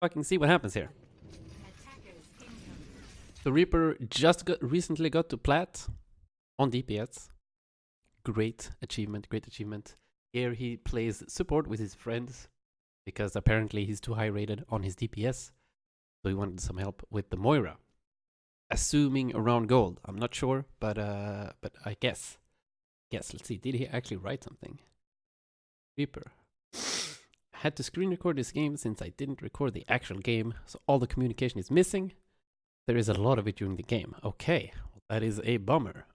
fucking see what happens here. The Reaper just recently got to plat on DPS. Great achievement, great achievement. Here he plays support with his friends because apparently he's too high rated on his DPS. So he wanted some help with the Moira. Assuming around gold. I'm not sure, but I guess. Yes, let's see. Did he actually write something? Reaper. I had to screen record this game since I didn't record the actual game, so all the communication is missing. There is a lot of it during the game. Okay, well, that is a bummer.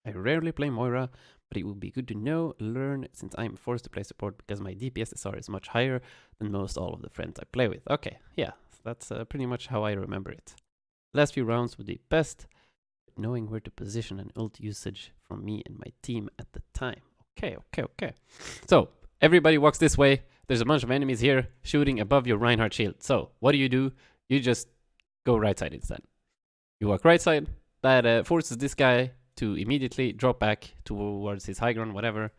I rarely play Moira, but it would be good to learn, since I'm forced to play support because my DPS SR is much higher than most all of the friends I play with. Okay, yeah, so that's pretty much how I remember it. Last few rounds would be best, but knowing where to position an ult usage from me and my team at the time. Okay. So, everybody walks this way. There's a bunch of enemies here shooting above your Reinhardt shield. So, what do? You just go right side instead. You walk right side. That forces this guy to immediately drop back towards his high ground, whatever.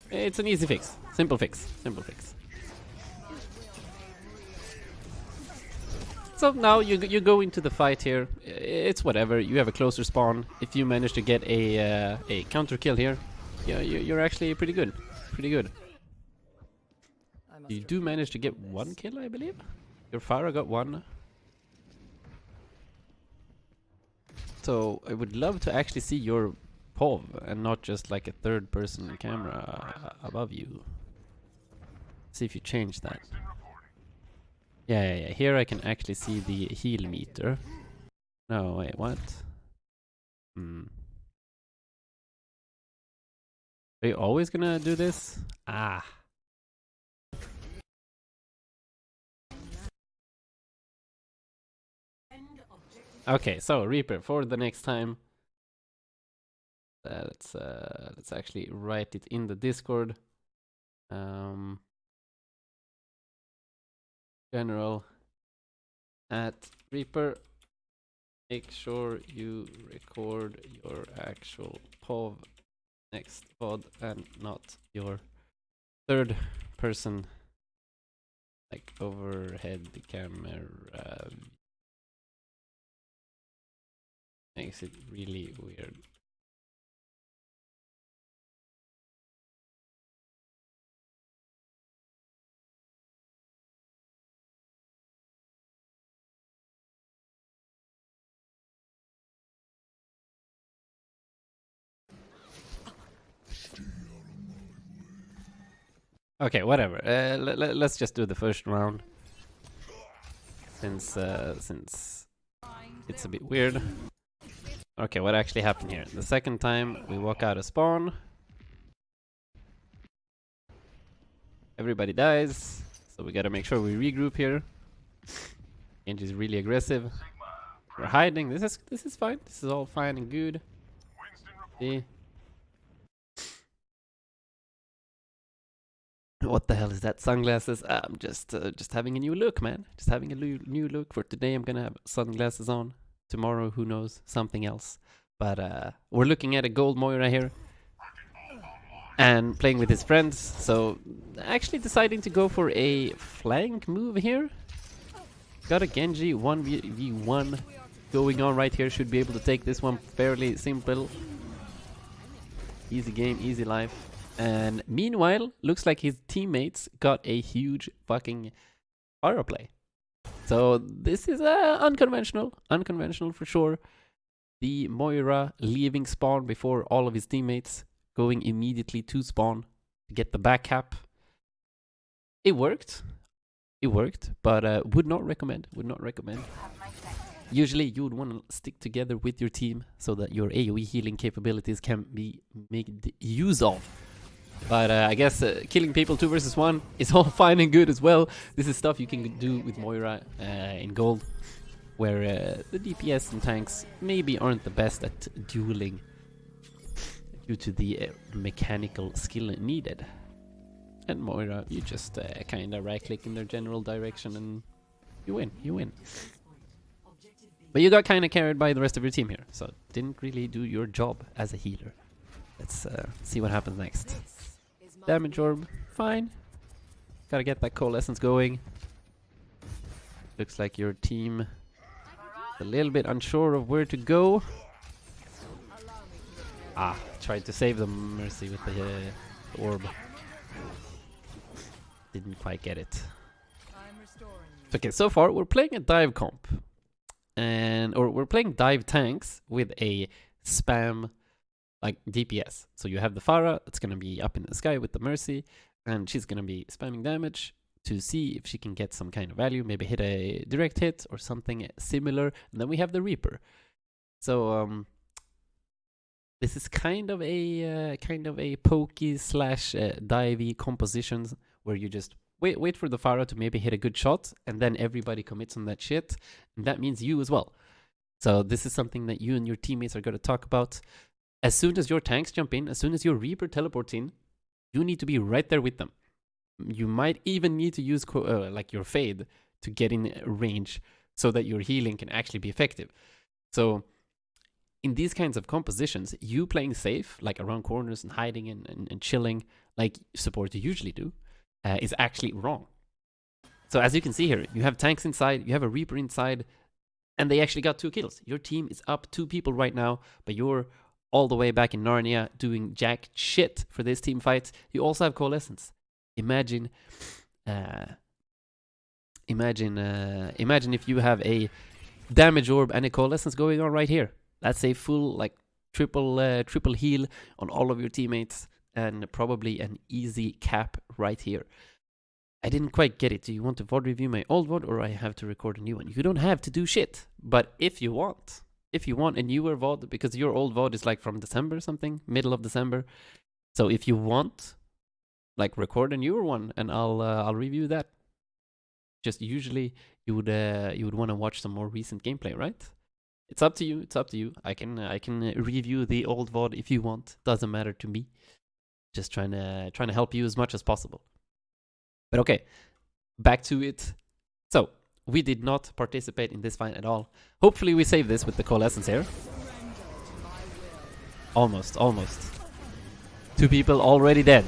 It's an easy fix. Simple fix. So now you go into the fight here. It's whatever. You have a closer spawn. If you manage to get a counter kill here, yeah, you're actually pretty good. You do manage to get one kill, I believe. Your Pharah got one. So I would love to actually see your POV and not just like a third person camera above you. See if you change that. Yeah. Here I can actually see the heal meter. No, wait, what? Are you always gonna do this? Ah. Okay, so Reaper, for the next time, let's actually write it in the Discord. General at Reaper, make sure you record your actual POV next pod and not your third person, like overhead camera. Makes it really weird. Okay, whatever. Let's just do the first round, since it's a bit weird. Okay, what actually happened here? The second time we walk out of spawn, everybody dies, so we gotta make sure we regroup here. Genji's really aggressive. We're hiding. This is fine. This is all fine and good. See? What the hell is that? Sunglasses? I'm just having a new look, man. Just having a new look. For today, I'm gonna have sunglasses on. Tomorrow, who knows? Something else. But we're looking at a gold Moira here. And playing with his friends. So, actually deciding to go for a flank move here. Got a Genji 1v1 going on right here. Should be able to take this one fairly simple. Easy game, easy life. And meanwhile, looks like his teammates got a huge fucking power play. So this is unconventional for sure. The Moira leaving spawn before all of his teammates, going immediately to spawn to get the back cap. It worked, but would not recommend. Usually you would want to stick together with your team so that your AoE healing capabilities can be made use of. But I guess killing people 2 versus 1 is all fine and good as well. This is stuff you can do with Moira in gold, where the DPS and tanks maybe aren't the best at dueling due to the mechanical skill needed. And Moira, you just kinda right-click in their general direction and you win. But you got kinda carried by the rest of your team here, so didn't really do your job as a healer. Let's see what happens next. Damage orb, fine. Gotta get that coalescence going. Looks like your team is a little bit unsure of where to go. Ah, tried to save the Mercy with the orb. Didn't quite get it. Okay, so far we're playing a dive comp. Or we're playing dive tanks with a spam like DPS. So you have the Pharah that's gonna be up in the sky with the Mercy, and she's gonna be spamming damage to see if she can get some kind of value, maybe hit a direct hit or something similar. And then we have the Reaper. So this is kind of a pokey slash divey compositions where you just wait for the Pharah to maybe hit a good shot, and then everybody commits on that shit, and that means you as well. So this is something that you and your teammates are going to talk about. As soon as your tanks jump in, as soon as your Reaper teleports in, you need to be right there with them. You might even need to use like your Fade to get in range so that your healing can actually be effective. So in these kinds of compositions, you playing safe, like around corners and hiding and chilling, like support you usually do, is actually wrong. So as you can see here, you have tanks inside, you have a Reaper inside, and they actually got 2 kills. Your team is up 2 people right now, but you're all the way back in Narnia doing jack shit for this team fight. You also have Coalescence. Imagine if you have a damage orb and a Coalescence going on right here. That's a full like triple heal on all of your teammates, and probably an easy cap right here. I didn't quite get it. Do you want to VOD review my old VOD, or I have to record a new one? You don't have to do shit, but if you want a newer VOD, because your old VOD is like from December or something, middle of December. So if you want, like, record a newer one, and I'll review that. Just usually you would want to watch some more recent gameplay, right? It's up to you. It's up to you. I can review the old VOD if you want. Doesn't matter to me. Just trying to help you as much as possible. But okay, back to it. So we did not participate in this fight at all. Hopefully we save this with the Coalescence here. Almost. 2 people already dead.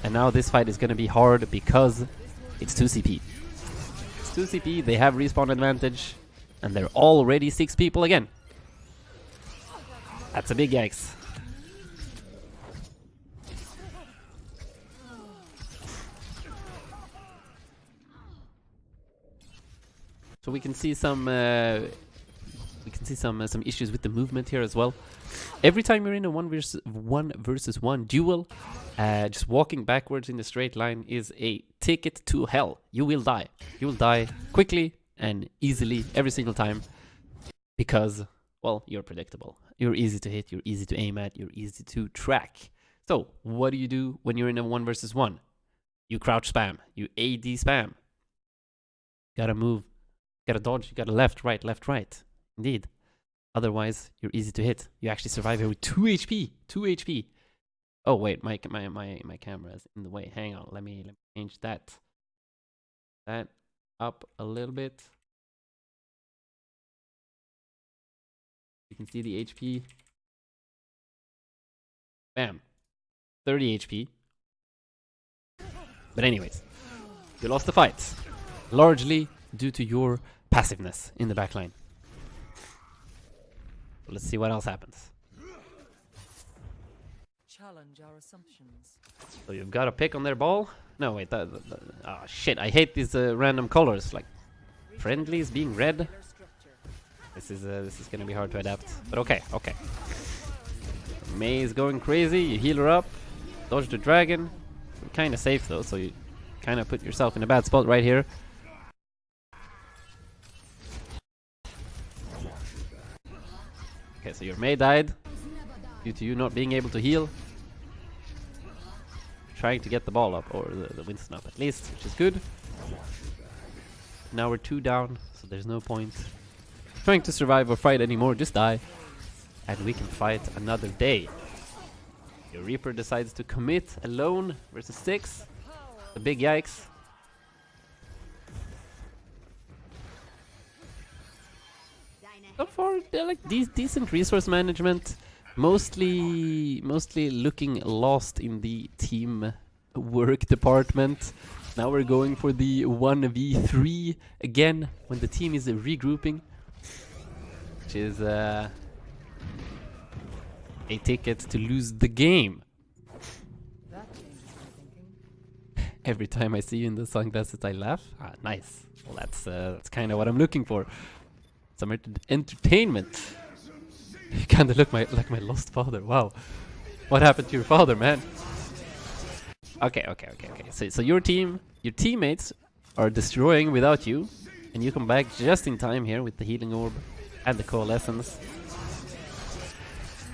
And now this fight is going to be hard because it's 2 CP. It's 2 CP, they have respawn advantage, and they're already 6 people again. That's a big yikes. So we can see some issues with the movement here as well. Every time you're in a 1 versus 1 duel, just walking backwards in the straight line is a ticket to hell. You will die. You will die quickly and easily every single time because, well, you're predictable. You're easy to hit, you're easy to aim at, you're easy to track. So what do you do when you're in a 1 versus 1? You crouch spam, you AD spam. Gotta move, gotta dodge, you gotta left, right. Indeed. Otherwise, you're easy to hit. You actually survive here with 2 HP. 2 HP. Oh wait, my camera is in the way. Hang on, let me change that. That up a little bit. You can see the HP. Bam. 30 HP. But anyways, you lost the fight. Largely due to your passiveness in the backline. Let's see what else happens. Challenge our assumptions. So you've got a pick on their ball. No, wait. Oh shit! I hate these random colors. Like friendly is being red. This is gonna be hard to adapt. But okay. Mei is going crazy. You heal her up. Dodge the dragon. You're kind of safe though, so you kind of put yourself in a bad spot right here. Okay, so your Mei died due to you not being able to heal. Trying to get the ball up, or the Winston up at least, which is good. Now we're 2 down, so there's no point trying to survive or fight anymore. Just die, and we can fight another day. Your Reaper decides to commit alone versus 6. The big yikes. So far, they're like decent resource management. Mostly looking lost in the team work department. Now we're going for the 1v3 again when the team is regrouping, which is a ticket to lose the game. That changes my thinking. Every time I see you in the sunglasses, I laugh. Ah, nice. Well, that's kind of what I'm looking for. Some entertainment. You kind of look like my lost father. Wow. What happened to your father, man? Okay. So your teammates are destroying without you, and you come back just in time here with the healing orb and the coalescence.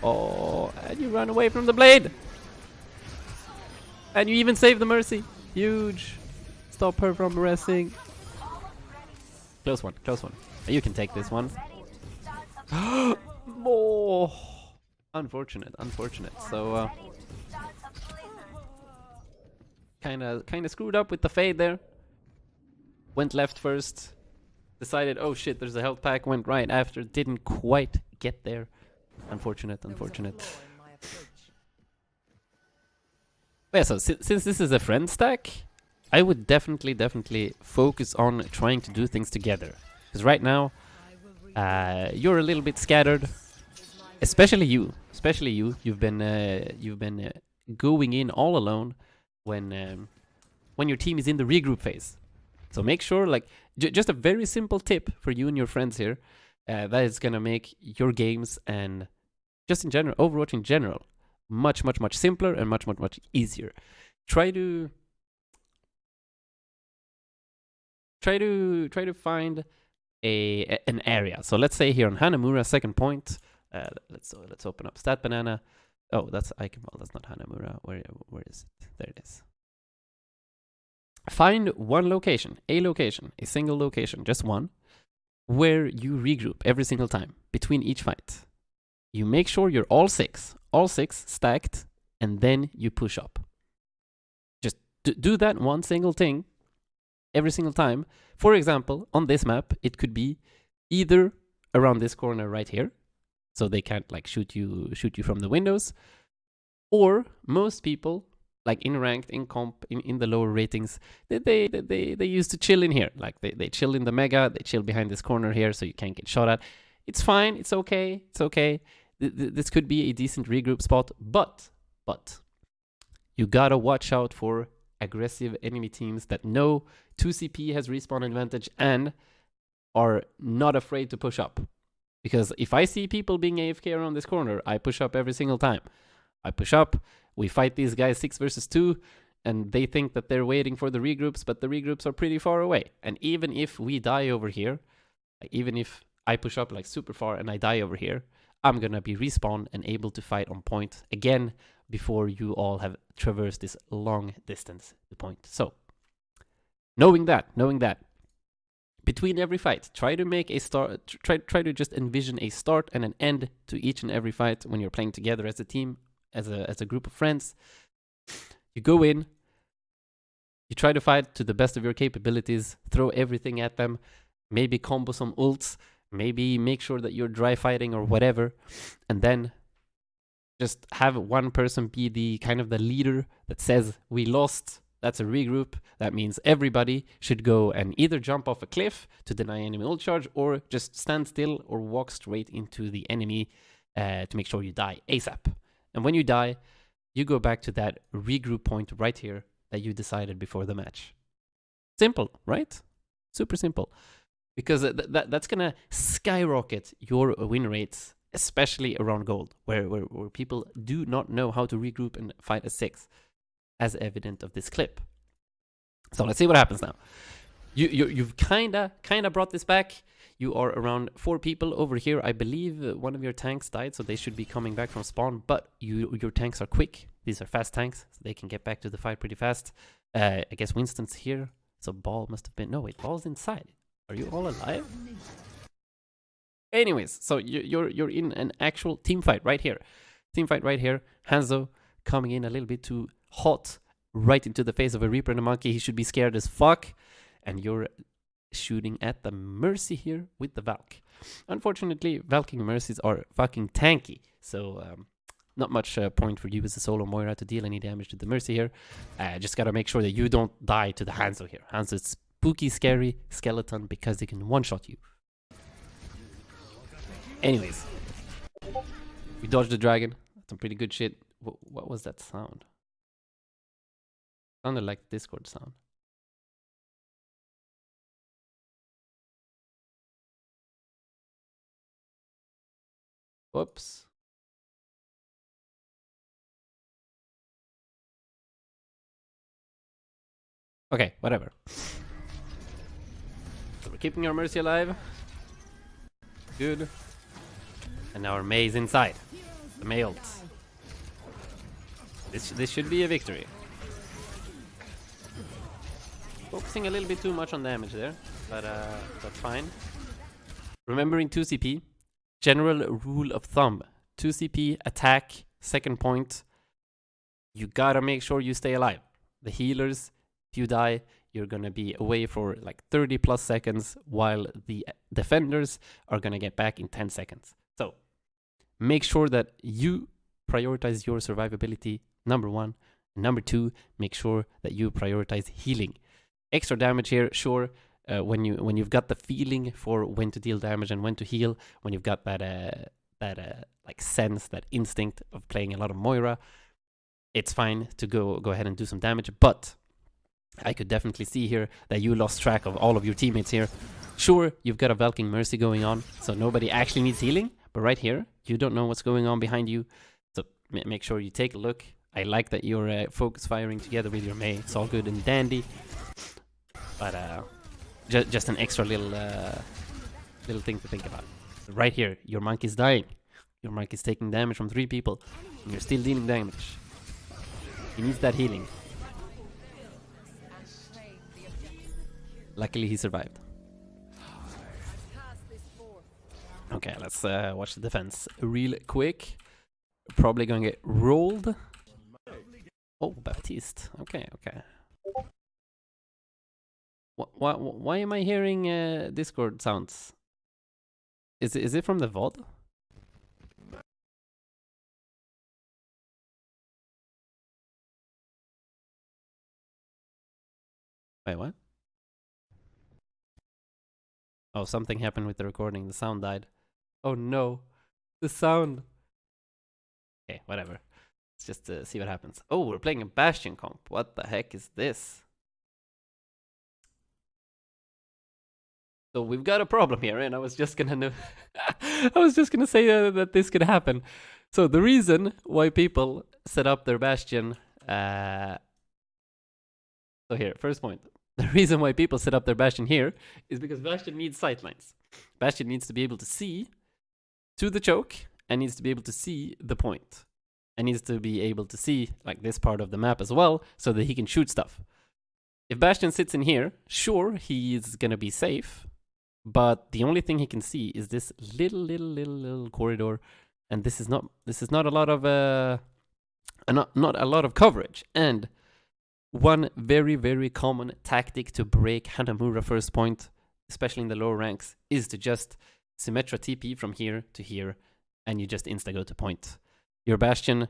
Oh, and you run away from the blade, and you even save the mercy. Huge. Stop her from resting. Close one. You can take this one. Oh, unfortunate. So kind of screwed up with the fade there. Went left first. Decided, oh shit, there's a health pack. Went right after. Didn't quite get there. Unfortunate. There was a flaw in my approach. Yeah, so since this is a friend stack, I would definitely focus on trying to do things together. Because right now, you're a little bit scattered. Especially you. You've been going in all alone when your team is in the regroup phase. So make sure, like, just a very simple tip for you and your friends here, that is gonna make your games and just in general, Overwatch in general, much simpler and much easier. Try to find an area. So let's say here on Hanamura, second point. Let's open up Stat Banana. Oh, that's Icon. Well, that's not Hanamura. Where is it? There it is. Find one location, a single location, just one, where you regroup every single time between each fight. You make sure you're all six stacked, and then you push up. Just do that one single thing every single time. For example, on this map, it could be either around this corner right here, so they can't like shoot you from the windows, or most people, like in ranked, in comp, in the lower ratings, they used to chill in here. Like they chill in the mega, they chill behind this corner here, so you can't get shot at. It's fine, it's okay. This could be a decent regroup spot, but you gotta watch out for aggressive enemy teams that know 2CP has respawn advantage and are not afraid to push up. Because if I see people being AFK around this corner, I push up every single time. I push up, we fight these guys 6 versus 2, and they think that they're waiting for the regroups, but the regroups are pretty far away. And even if we die over here, even if I push up like super far and I die over here, I'm gonna be respawned and able to fight on point again before you all have traversed this long distance to point. So, knowing that, between every fight, try to make a start. Try to just envision a start and an end to each and every fight when you're playing together as a team, as a group of friends. You go in, you try to fight to the best of your capabilities, throw everything at them, maybe combo some ults, maybe make sure that you're dry fighting or whatever, and then just have one person be the kind of the leader that says, we lost. That's a regroup. That means everybody should go and either jump off a cliff to deny enemy ult charge, or just stand still or walk straight into the enemy to make sure you die ASAP. And when you die, you go back to that regroup point right here that you decided before the match. Simple, right? Super simple. Because that's going to skyrocket your win rates, especially around gold, where people do not know how to regroup and fight a 6. As evident of this clip. So let's see what happens now. You've kinda brought this back. You are around 4 people over here. I believe one of your tanks died, so they should be coming back from spawn. But your tanks are quick. These are fast tanks, so they can get back to the fight pretty fast. I guess Winston's here, so Ball must have been. No wait, Ball's inside. Are you all alive? Anyways, so you're in an actual team fight right here. Hanzo coming in a little bit too hot right into the face of a Reaper and a Monkey. He should be scared as fuck. And you're shooting at the Mercy here with the Valk. Unfortunately, Valking Mercies are fucking tanky. So not much point for you as a solo Moira to deal any damage to the Mercy here. Just gotta make sure that you don't die to the Hanzo here. Hanzo's spooky, scary skeleton because they can one-shot you. Anyways, we dodged the dragon. Some pretty good shit. What was that sound? Sounded like Discord sound. Whoops. Okay, whatever. So we're keeping our Mercy alive. Good. And now our Mei is inside. The Mei ult. This should be a victory. Focusing a little bit too much on damage there, but that's fine. Remembering 2 CP, general rule of thumb: 2 CP, attack, second point. You gotta make sure you stay alive. The healers, if you die, you're gonna be away for like 30 plus seconds, while the defenders are gonna get back in 10 seconds. So make sure that you prioritize your survivability, number 1. Number 2, make sure that you prioritize healing. Extra damage here, sure. When you've got the feeling for when to deal damage and when to heal, when you've got that like sense, that instinct of playing a lot of Moira, it's fine to go ahead and do some damage. But I could definitely see here that you lost track of all of your teammates here. Sure, you've got a Valking Mercy going on, so nobody actually needs healing. But right here, you don't know what's going on behind you. So make sure you take a look. I like that you're focus firing together with your Mei. It's all good and dandy. But just an extra little thing to think about. Right here, your monkey's dying. Your monkey's taking damage from 3 people, and you're still dealing damage. He needs that healing. Luckily, he survived. Okay, let's watch the defense real quick. Probably gonna get rolled. Oh, Baptiste. Okay. Why am I hearing Discord sounds? Is it from the VOD? Wait, what? Oh, something happened with the recording. The sound died. Oh no, the sound. Okay, whatever. Let's just see what happens. Oh, we're playing a Bastion comp. What the heck is this? So we've got a problem here, and I was just gonna say that this could happen. So the reason why people set up their Bastion, so here, first point. The reason why people set up their Bastion here is because Bastion needs sightlines. Bastion needs to be able to see to the choke and needs to be able to see the point. And needs to be able to see like this part of the map as well, so that he can shoot stuff. If Bastion sits in here, sure, he's gonna be safe, but the only thing he can see is this little corridor, and this is not a lot of not a lot of coverage. And one very common tactic to break Hanamura first point, especially in the lower ranks, is to just Symmetra TP from here to here, and you just insta go to point. Your Bastion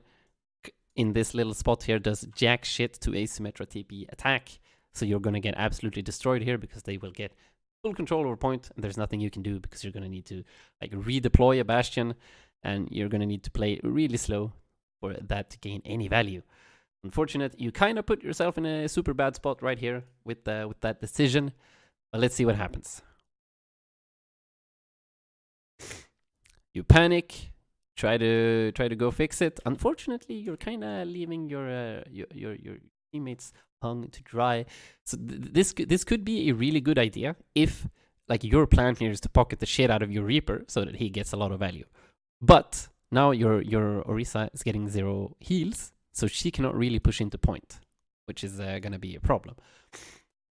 in this little spot here does jack shit to a Symmetra TP attack, so you're gonna get absolutely destroyed here because they will get full control over point, and there's nothing you can do because you're gonna need to like redeploy a Bastion, and you're gonna need to play really slow for that to gain any value. Unfortunate, you kind of put yourself in a super bad spot right here with that decision, but let's see what happens. You panic, try to go fix it. Unfortunately, you're kind of leaving your teammates hung to dry. So this could be a really good idea if like your plan here is to pocket the shit out of your Reaper so that he gets a lot of value. But now your Orisa is getting 0 heals, so she cannot really push into point, which is gonna be a problem.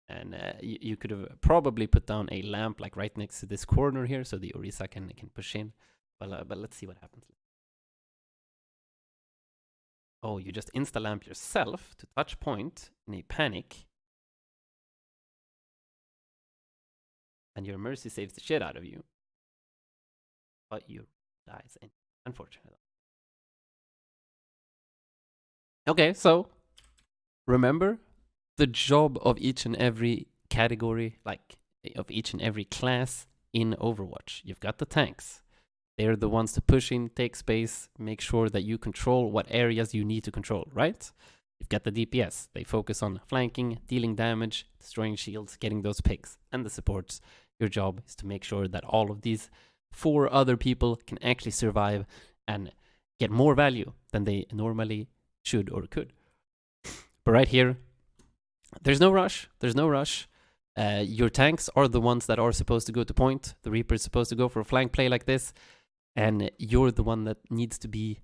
And you could have probably put down a lamp like right next to this corner here, so the Orisa can push in. But let's see what happens. Oh, you just insta-lamp yourself to touch point in a panic. And your Mercy saves the shit out of you. But you dies, unfortunately. Okay, so remember the job of each and every category, like of each and every class in Overwatch. You've got the tanks. They're the ones to push in, take space, make sure that you control what areas you need to control, right? You've got the DPS. They focus on flanking, dealing damage, destroying shields, getting those picks. And the supports. Your job is to make sure that all of these 4 other people can actually survive and get more value than they normally should or could. But right here, there's no rush. There's no rush. Your tanks are the ones that are supposed to go to point. The Reaper is supposed to go for a flank play like this. And you're the one that needs to be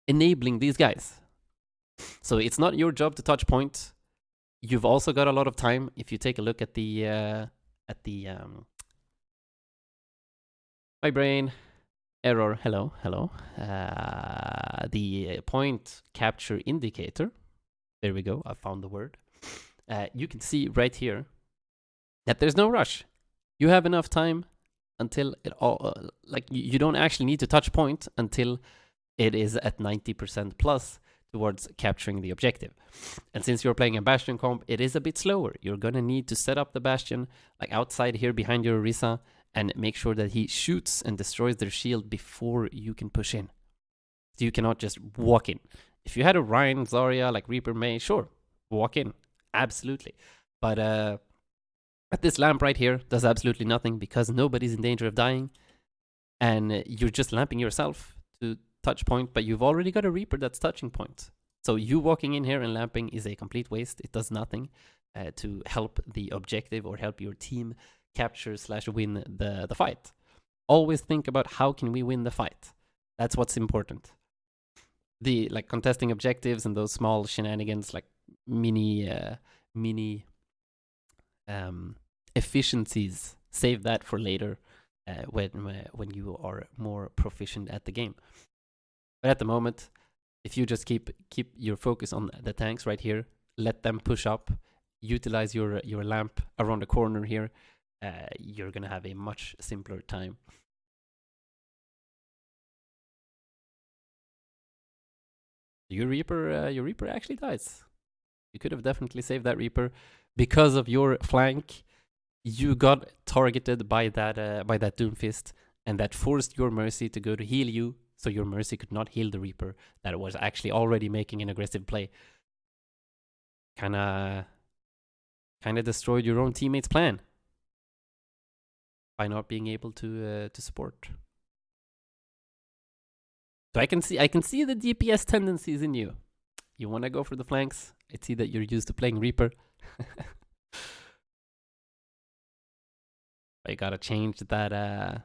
enabling these guys. So it's not your job to touch point. You've also got a lot of time. If you take a look at my brain error. Hello. The point capture indicator. There we go. I found the word. You can see right here that there's no rush. You have enough time until it all you don't actually need to touch point until it is at 90% plus towards capturing the objective. And since you're playing a Bastion comp, it is a bit slower. You're gonna need to set up the Bastion like outside here behind your Orisa and make sure that he shoots and destroys their shield before you can push in. So you cannot just walk in. If you had a Ryan, Zarya, like Reaper May, sure, walk in, absolutely. But at this lamp right here does absolutely nothing because nobody's in danger of dying, and you're just lamping yourself to touch point, but you've already got a Reaper that's touching point. So you walking in here and lamping is a complete waste. It does nothing to help the objective or help your team capture / win the fight. Always think about how can we win the fight. That's what's important. The like contesting objectives and those small shenanigans like mini efficiencies, save that for later when you are more proficient at the game. But at the moment, if you just keep your focus on the tanks right here, let them push up, utilize your lamp around the corner here, you're gonna have a much simpler time. Your Reaper actually dies. You could have definitely saved that Reaper because of your flank. You got targeted by that Doomfist, and that forced your Mercy to go to heal you, so your Mercy could not heal the Reaper that was actually already making an aggressive play. Kinda destroyed your own teammate's plan by not being able to support. So I can see the DPS tendencies in you. You want to go for the flanks. I see that you're used to playing Reaper. You gotta change that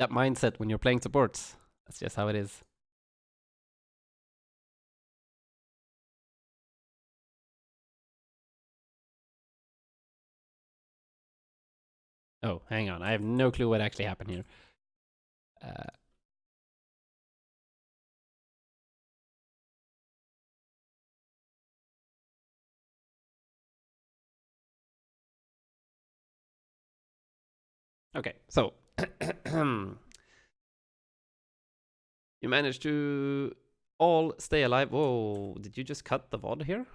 mindset when you're playing supports. That's just how it is. Oh, hang on. I have no clue what actually happened here. Okay, so you managed to all stay alive. Whoa, did you just cut the VOD here?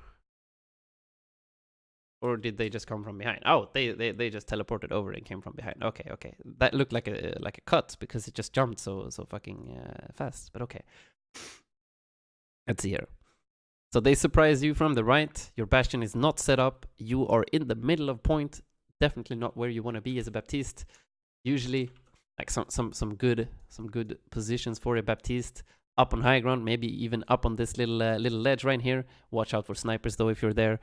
Or did they just come from behind? Oh, they just teleported over and came from behind. Okay. That looked like a cut because it just jumped so fucking fast. But okay. Let's see here. So they surprise you from the right. Your Bastion is not set up. You are in the middle of point. Definitely not where you want to be as a Baptiste. Usually, like some good positions for a Baptiste. Up on high ground, maybe even up on this little ledge right here. Watch out for snipers though if you're there.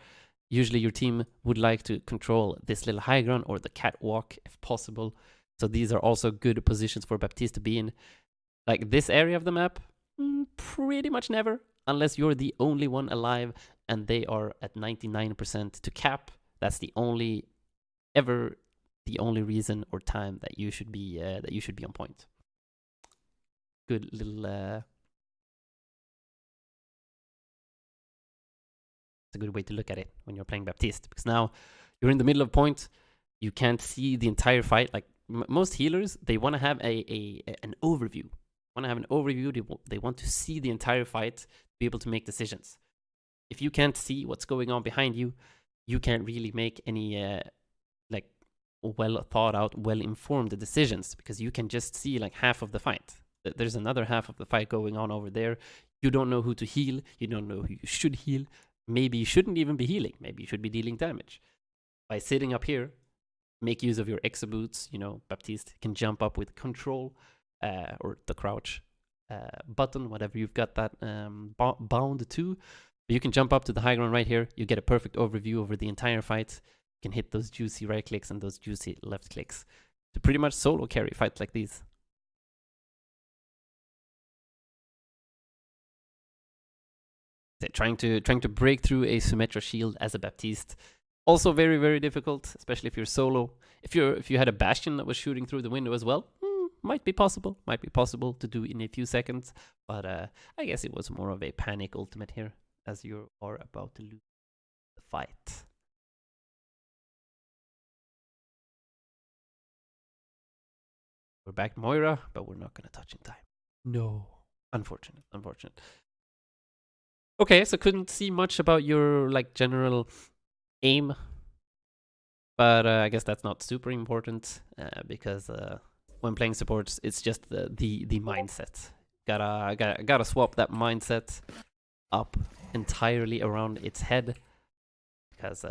Usually your team would like to control this little high ground or the catwalk if possible. So these are also good positions for Baptiste to be in. Like this area of the map, pretty much never. Unless you're the only one alive and they are at 99% to cap. That's the only reason or time that you should be on point. Good little it's a good way to look at it when you're playing Baptiste, because now you're in the middle of point. You can't see the entire fight. Like most healers, they want to have an overview. want to have an overview. They want to see the entire fight to be able to make decisions. If you can't see what's going on behind you, you can't really make any like well thought out, well informed decisions, because you can just see like half of the fight. There's another half of the fight going on over there. You don't know who to heal. You don't know who you should heal. Maybe you shouldn't even be healing. Maybe you should be dealing damage. By sitting up here, make use of your exo boots. You know, Baptiste can jump up with control or the crouch button, whatever you've got that bound to. But you can jump up to the high ground right here. You get a perfect overview over the entire fight. You can hit those juicy right clicks and those juicy left clicks to pretty much solo carry fights like these. Trying to break through a Symmetra shield as a Baptiste, also very, very difficult, especially if you're solo. If you had a Bastion that was shooting through the window as well, might be possible to do in a few seconds. But I guess it was more of a panic ultimate here, as you are about to lose the fight. We're back Moira, but we're not gonna touch in time. No, unfortunate. Okay, so couldn't see much about your like general aim, but I guess that's not super important because when playing supports, it's just the mindset. Gotta swap that mindset up entirely around its head, because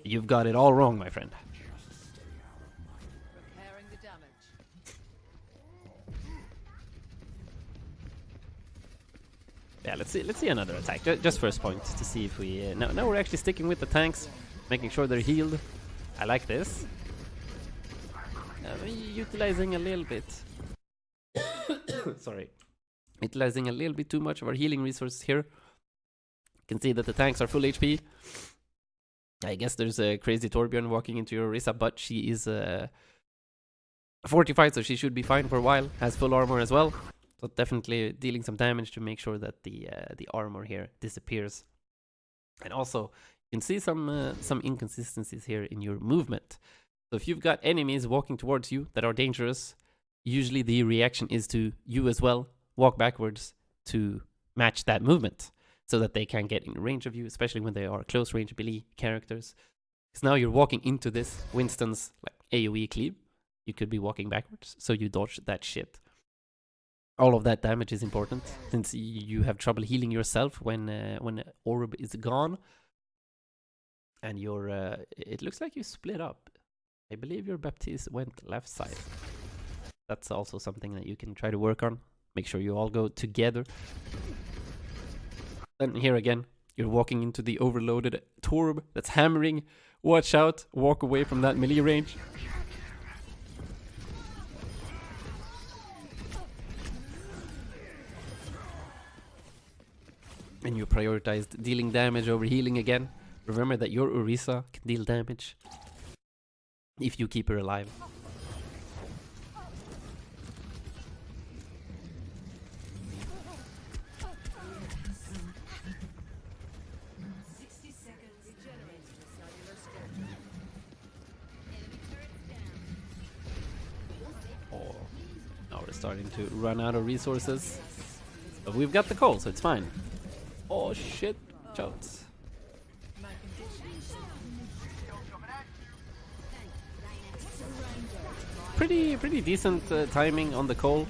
you've got it all wrong, my friend. Repairing the damage. Yeah, let's see another attack. Just first point to see if we now we're actually sticking with the tanks, making sure they're healed. I like this. Utilizing a little bit. Sorry, utilizing a little bit too much of our healing resources here. You can see that the tanks are full HP. I guess there's a crazy Torbjorn walking into your Orisa, but she is fortified, so she should be fine for a while. Has full armor as well. So definitely dealing some damage to make sure that the armor here disappears. And also, you can see some inconsistencies here in your movement. So if you've got enemies walking towards you that are dangerous, usually the reaction is to you as well walk backwards to match that movement, so that they can get in range of you, especially when they are close range melee characters. Because now you're walking into this Winston's like AoE cleave. You could be walking backwards, so you dodge that shit. All of that damage is important, since you have trouble healing yourself when orb is gone. And you're it looks like you split up. I believe your Baptiste went left side. That's also something that you can try to work on. Make sure you all go together. Then here again, you're walking into the overloaded Torb that's hammering. Watch out, walk away from that melee range. And you prioritized dealing damage over healing again. Remember that your Orisa can deal damage if you keep her alive. Oh, now we're starting to run out of resources. But we've got the coal, so it's fine. Oh shit, shots. Pretty decent timing on the coal.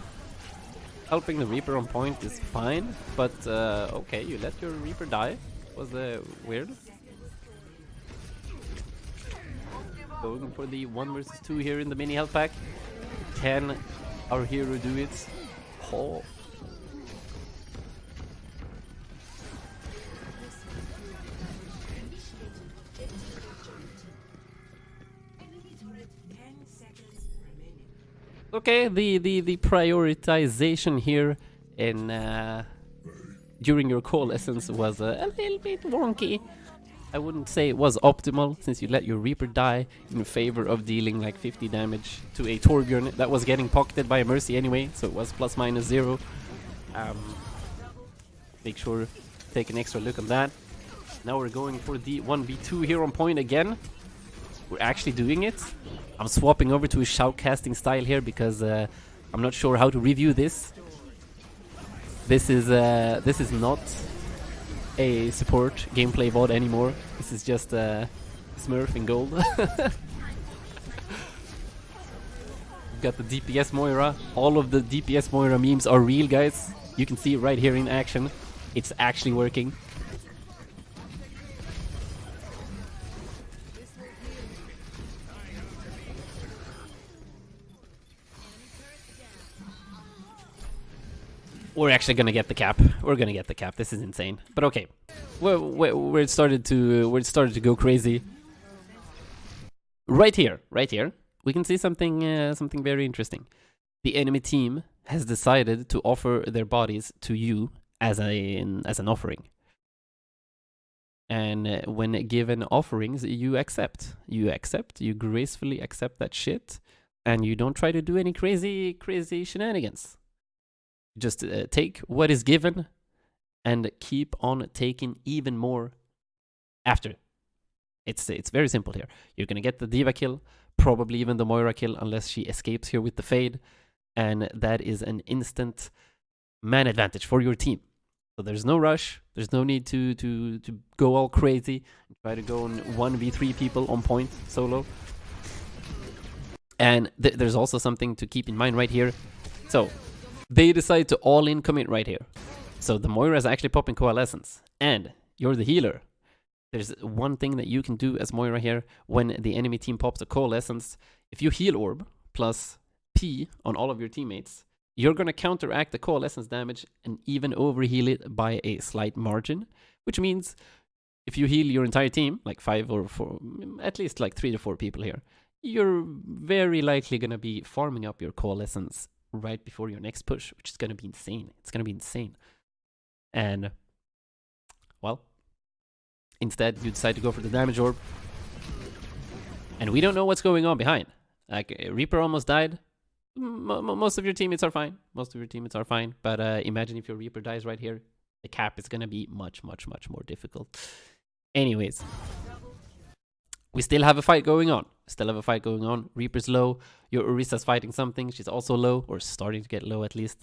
Helping the Reaper on point is fine, but okay, you let your Reaper die. Was weird. Going for the 1 versus 2 here in the mini health pack. Can our hero do it? Oh. Okay, the prioritization here in during your call essence was a little bit wonky. I wouldn't say it was optimal, since you let your Reaper die in favor of dealing like 50 damage to a Torbjorn that was getting pocketed by a Mercy anyway, so it was ±0. Make sure to take an extra look on that. Now we're going for the 1v2 here on point again. We're actually doing it. I'm swapping over to a shoutcasting style here because I'm not sure how to review this. This is not a support gameplay VOD anymore. This is just Smurf in gold. We've got the DPS Moira. All of the DPS Moira memes are real, guys. You can see it right here in action. It's actually working. We're actually gonna get the cap. We're gonna get the cap. This is insane. But okay, where it started to go crazy. Right here, we can see something something very interesting. The enemy team has decided to offer their bodies to you as an offering. And when given offerings, you accept. You gracefully accept that shit, and you don't try to do any crazy shenanigans. Just take what is given and keep on taking even more after. It's very simple here. You're going to get the Diva kill, probably even the Moira kill, unless she escapes here with the Fade. And that is an instant man advantage for your team. So there's no rush. There's no need to go all crazy and try to go on 1v3 people on point solo. And there's also something to keep in mind right here. So they decide to all-in commit right here. So the Moira is actually popping Coalescence. And you're the healer. There's one thing that you can do as Moira here when the enemy team pops a Coalescence. If you heal Orb plus P on all of your teammates, you're going to counteract the Coalescence damage and even overheal it by a slight margin. Which means if you heal your entire team, like 5 or 4, at least like 3 to 4 people here, you're very likely going to be farming up your Coalescence right before your next push, which is going to be insane. It's going to be insane. And, well, instead you decide to go for the damage orb. And we don't know what's going on behind. Like, Reaper almost died. Most of your teammates are fine. But imagine if your Reaper dies right here. The cap is going to be much more difficult. Anyways, we still have a fight going on. Reaper's low. Your Orisa's fighting something. She's also low, or starting to get low at least.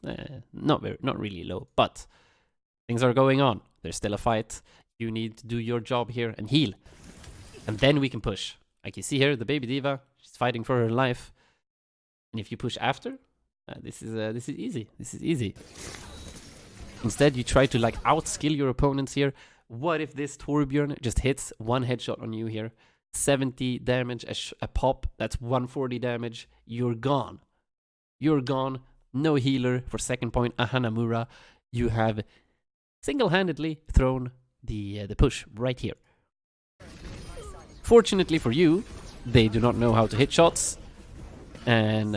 Not really low, but things are going on. There's still a fight. You need to do your job here and heal. And then we can push. Like you see here, the baby diva, she's fighting for her life. And if you push after, this is easy. Instead, you try to like outskill your opponents here. What if this Torbjorn just hits one headshot on you here? 70 damage a pop, that's 140 damage. You're gone. No healer for second point, a Hanamura. You have single-handedly thrown the push right here. Fortunately for you, they do not know how to hit shots. And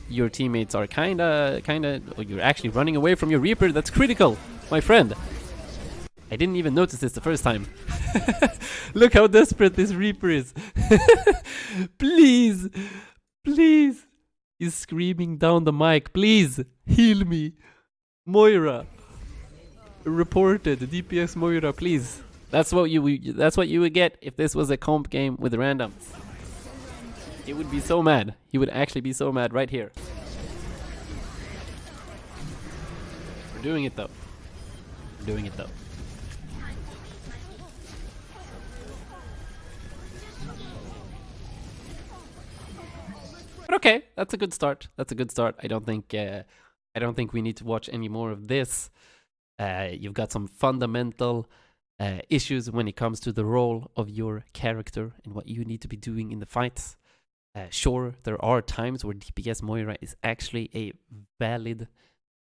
your teammates are kinda, you're actually running away from your Reaper. That's critical, my friend. I didn't even notice this the first time. Look how desperate this Reaper is. Please. He's screaming down the mic. Please, heal me. Moira. Reported. DPS Moira, please. That's what you would get if this was a comp game with randoms. He would be so mad. He would actually be so mad right here. We're doing it though. But okay, that's a good start. I don't think we need to watch any more of this. You've got some fundamental issues when it comes to the role of your character and what you need to be doing in the fights. Sure, there are times where DPS Moira is actually a valid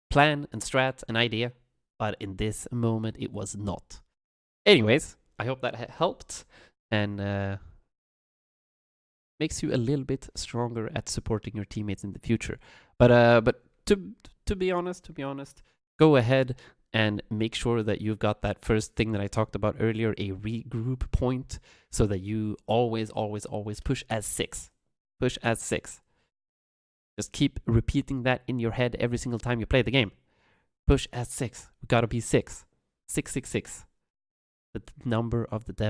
plan and strat and idea, but in this moment it was not. Anyways, I hope that helped and makes you a little bit stronger at supporting your teammates in the future. But to be honest, go ahead and make sure that you've got that first thing that I talked about earlier, a regroup point, so that you always push as 6. Just keep repeating that in your head every single time you play the game. Push as 6. We gotta be 6. 666. The number of the devil.